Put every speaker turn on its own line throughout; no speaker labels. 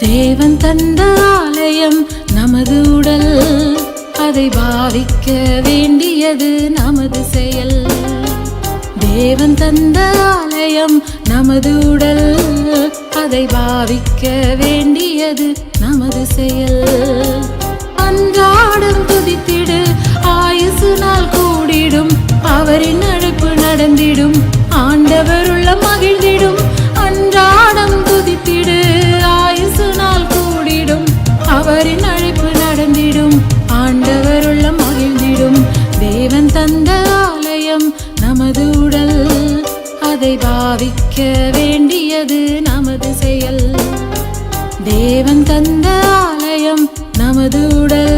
தேவன் தந்த ஆலயம் நமது உடல், அதை பாவிக்க வேண்டியது நமது செயல். தேவன் தந்த ஆலயம் நமது உடல், அதை பாவிக்க வேண்டியது நமது செயல். அன்றாடம் துதித்திடு, ஆயுசு நாள் கூடிடும், அவரின் அழைப்பு நடந்திடும், ஆண்டவர் உள்ள மகிழ்ந்திடும். அன்றாடம் துதித்திடு, ஆயுசு நாள் கூடிடும், அவரின் அழைப்பு நடந்திடும், ஆண்டவர் உள்ள மகிழ்ந்திடும். தேவன் தந்த ஆலயம் நமது உடல், அதை பாவிக்க வேண்டியது நமது செயல். தேவன் தந்த ஆலயம் நமது உடல்,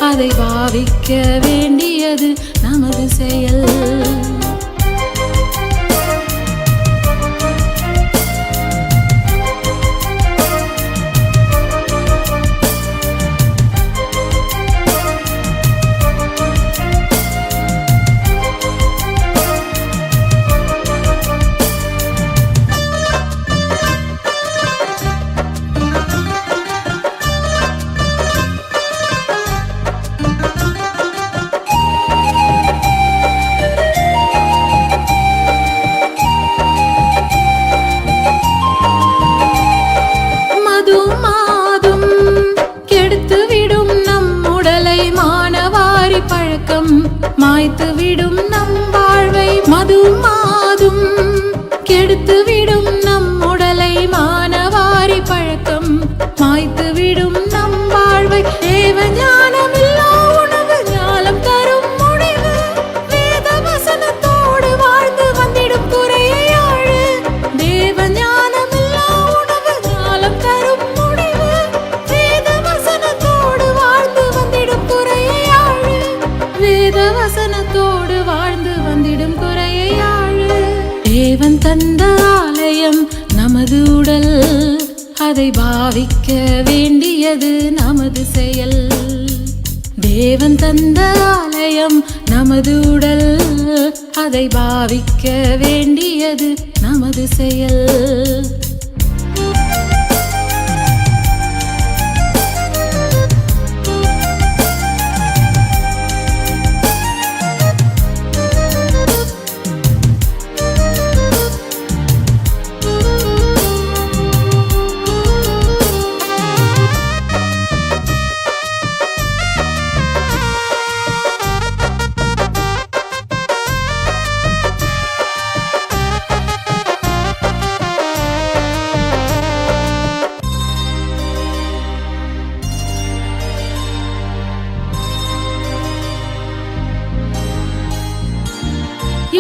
அதை பாவிக்க வேண்டியது நமது செயல். பழக்கம் மாய்த்துவிடும் நம் வாழ்வை, மது மாதும் கெடுத்துவிடும் நம் உடலை. மானவாரி பழக்கம் மாய்த்துவிடும் நம் வாழ்வை. தேவ ஞானம் இல்லா உணவு ஞானம் தரும் முடிவு, வேத வசனத்தோடு வாழ்ந்து வந்திடும் குறையை ஆழு. தேவ ஞானம் இல்லா உணவு ஞானம் தரும் முடிவு, வேத வசனத்தோடு வாழ்ந்து வந்திடும் குறையை ஆழு. வேத வசனத்தோடு வாழ்ந்து வந்திடும் குறையை ஆழு. தேவன் தந்த ஆலயம் நமது உடல், அதை பாவிக்க வேண்டியது நமது செயல். தேவன் தந்த ஆலயம் நமது உடல், அதை பாவிக்க வேண்டியது நமது செயல்.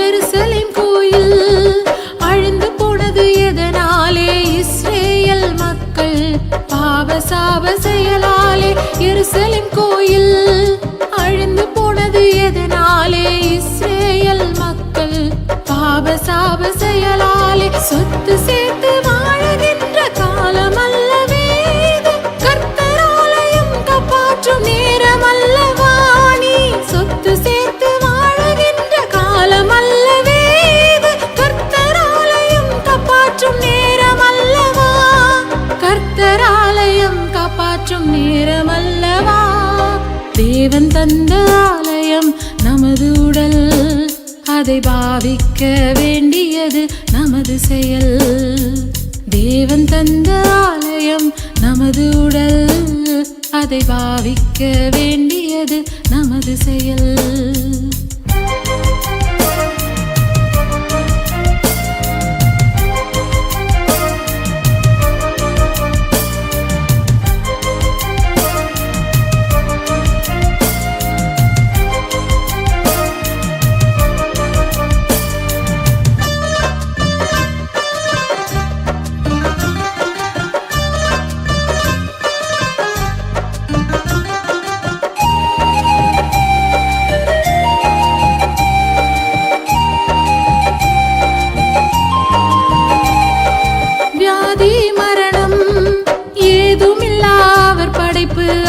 எருசலேம் கோயில் அழிந்து போனது எதனாலே? இஸ்ரேல் மக்கள் பாவ சாப செயலாலே. எருசலேம் கோயில் அழிந்து போனது எதனாலே? இஸ்ரேல் மக்கள் பாவ சாப செயலாலே. சொத்து சேர்த்து வாழுகின்ற காலம் அல்லவே இது, கர்த்தர் ஆலயம் காப்பாற்றும் நேரம் அல்லவா நீ? சொத்து சேர்த்து வாழுகின்ற காலம் அல்லவே இது, கர்த்தர் ஆலயம் காப்பாற்றும் நேரம் அல்லவா? கர்த்தர் ஆலயம் காப்பாற்றும் நேரம் அல்லவா? தேவன் தந்த ஆலயம் நமது உடல், அதை பாவிக்க வேண்டியது நமது செயல். தேவன் தந்த ஆலயம் நமது உடல், அதை பாவிக்க வேண்டியது நமது செயல்.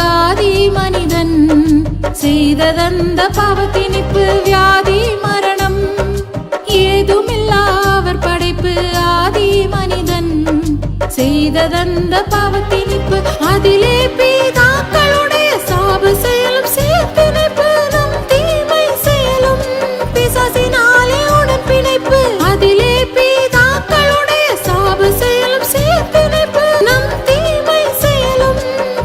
ஆதி மனிதன் செய்ததந்த பாவத்தினிப்பு வியாதி மரணம் ஏதுமில்லா அவர் படைப்பு. ஆதி மனிதன் செய்ததந்த பாவத்தின் அதிலே பிதாக்களுடைய சாப செயலும் சேர்ப்பிணைப்பு நம் தீமை செயலும் பிசாசினாலே உடன் பிணைப்பு அதிலே பிதாக்களுடைய சாப செயலும் சேர்ப்பிணைப்பு நம் தீமை செயலும்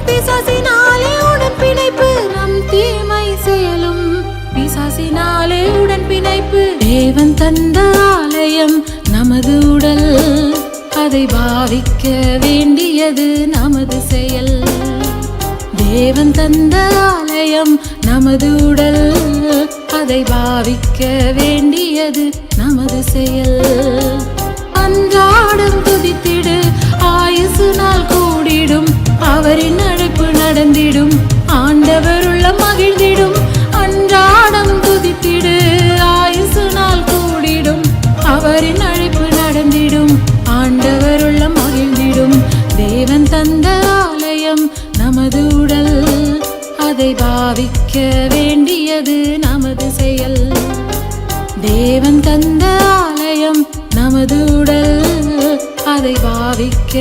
பிசாசினாலே உடன் பிணைப்பு நம் தீமை செயலும் பிசாசினாலே உடன் பிணைப்பு தேவன் தந்த ஆலயம் நமது உடல் அதை பாவிக்க வேண்டியது நமது செயல் தேவன் தந்த ஆலயம் நமது உடல் அதை பாவிக்க வேண்டியது நமது செயல் அன்றாடம் துதித்திடு ஆயுசு நாள் கூடிடும் அவரின் அழைப்பு நடந்திடும் ஆண்டவர் உள்ள மகிழ்ந்திடும் அன்றாடம் துதித்திடு ஆயுசு நாள் கூடிடும் அவரின் அழைப்பு நடந்திடும் ஆண்டவர் உள்ள மகிழ்ந்திடும் தேவன் தந்த ஆலயம் நமது உடல் அதை பாவிக்க வேண்டியது நமது செயல் தேவன் தந்த ஆலயம் நமது உடல் அதை பாவிக்க